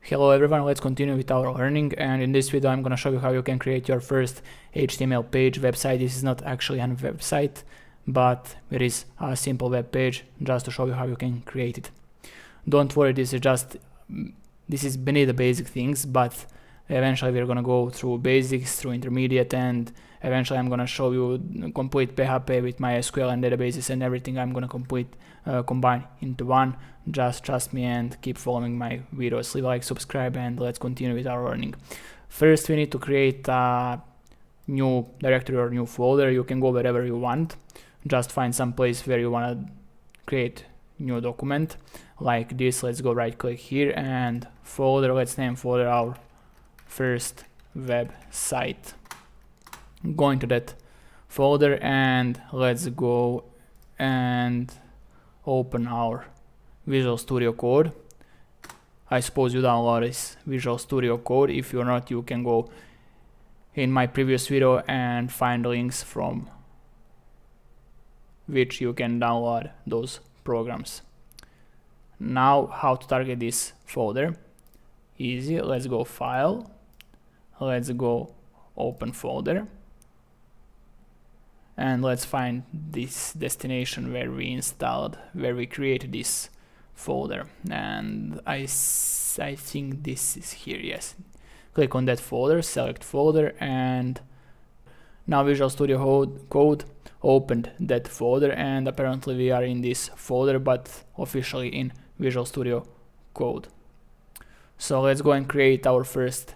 Hello everyone, let's continue with our learning, and in this video I'm going to show you how you can create your first HTML page website. This is not actually a website, but it is a simple web page just to show you how you can create it. Don't worry, this is beneath the basic things, but eventually we're going to go through basics, through intermediate, and eventually I'm going to show you complete PHP with MySQL and databases and everything. I'm going to combine into one. Just trust me and keep following my videos. Leave a like, subscribe, and let's continue with our learning. First, we need to create a new directory or new folder. You can go wherever you want. Just find some place where you want to create new document like this. Let's go right click here and folder. Let's name folder our first website. Go into that folder and let's go and open our Visual Studio Code. I suppose you download this Visual Studio Code. If you're not, you can go in my previous video and find links from which you can download those programs. Now, how to target this folder? Easy. Let's go file. Let's go open folder. And let's find this destination where we created this folder, and I think this is here. Yes, click on that folder, select folder, and now Visual Studio Code opened that folder, and apparently we are in this folder but officially in Visual Studio Code. So let's go and create our first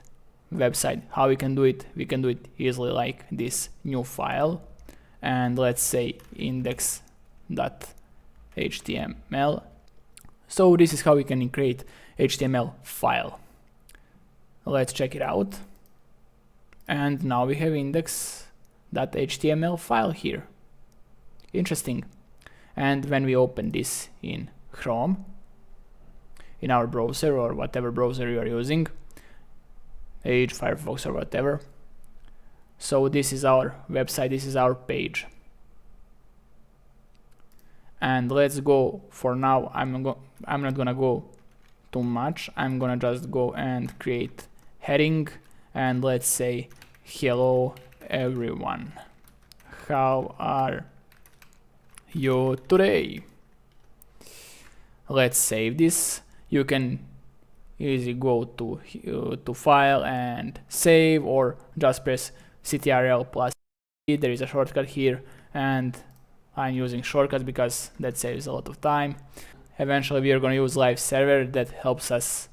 website. How we can do it? We can do it easily like this: new file, and let's say index.html. So this is how we can create HTML file. Let's check it out. And now we have index.html file here. Interesting. And when we open this in Chrome, in our browser or whatever browser you are using, Edge, Firefox or whatever. So this is our website, this is our page. And let's go, for now I'm not gonna go too much. I'm gonna just go and create heading, and let's say hello everyone, how are you today? Let's save this. You can easily go to file and save, or just press Ctrl+C. There is a shortcut here, and I'm using shortcuts because that saves a lot of time. Eventually we are going to use live server that helps us,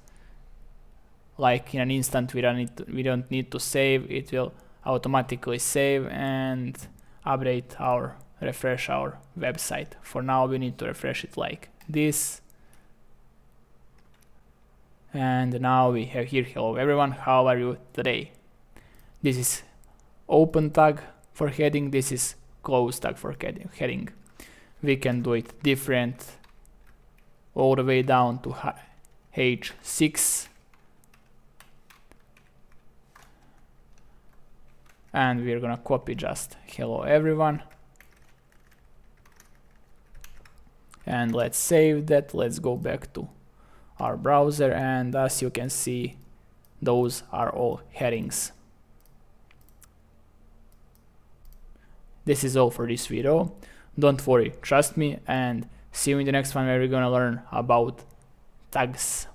like in an instant. We don't need to save. It will automatically save and refresh our website. For now we need to refresh it like this. And now we have here hello everyone, how are you today? This is open tag for heading, this is close tag for heading. We can do it different all the way down to H6, and we're gonna copy just hello everyone, and let's save that. Let's go back to our browser, and as you can see, those are all headings. This is all for this video. Don't worry, trust me, and see you in the next one where we're gonna learn about tags.